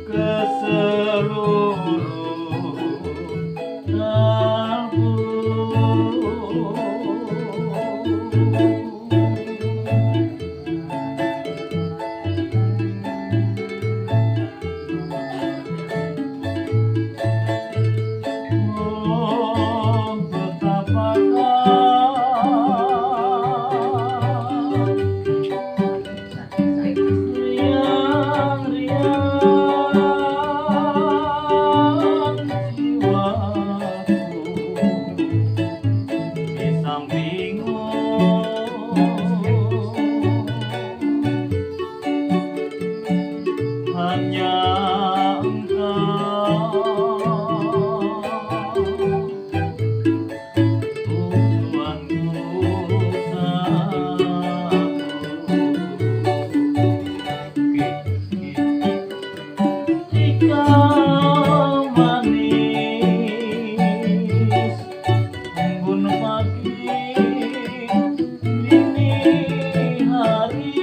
ke seluruh kalbu. Oh, betapakah riang-riang jiwaku di sampingmu. Hanya engkau tujuanku satu. Jika manis embun pagi dini hari,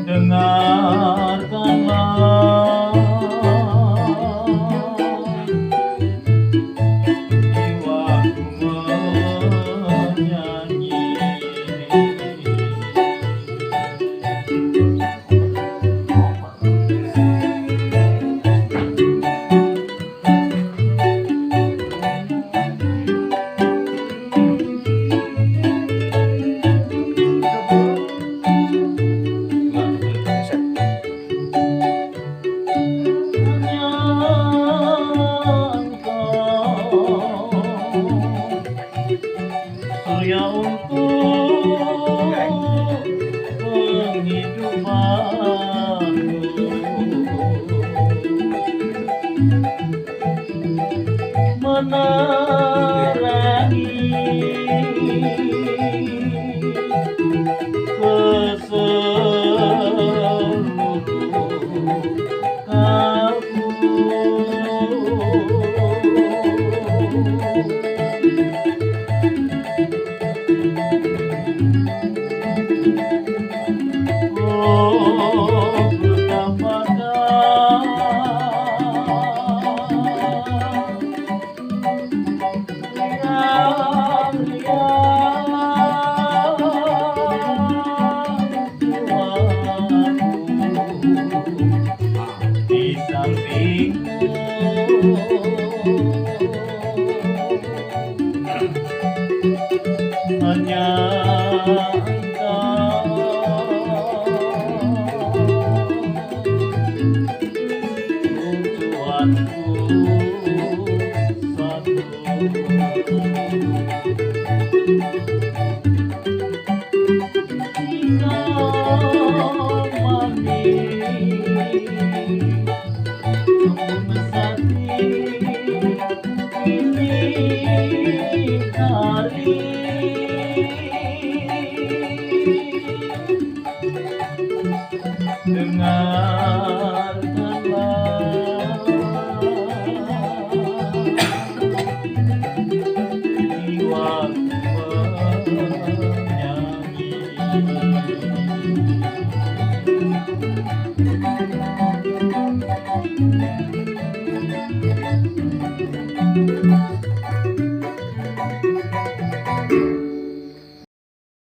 dengarkanlah jiwaku menyanyi. Surya untuk penghidupanku, menerangi ke seluruh kalbu. Oh, betapakah riang-riang jiwaku di sampingmu. Hanya engkau tujuanku satu. Jika manis embun sati dini hari, dengarkanlah jiwaku menyanyi.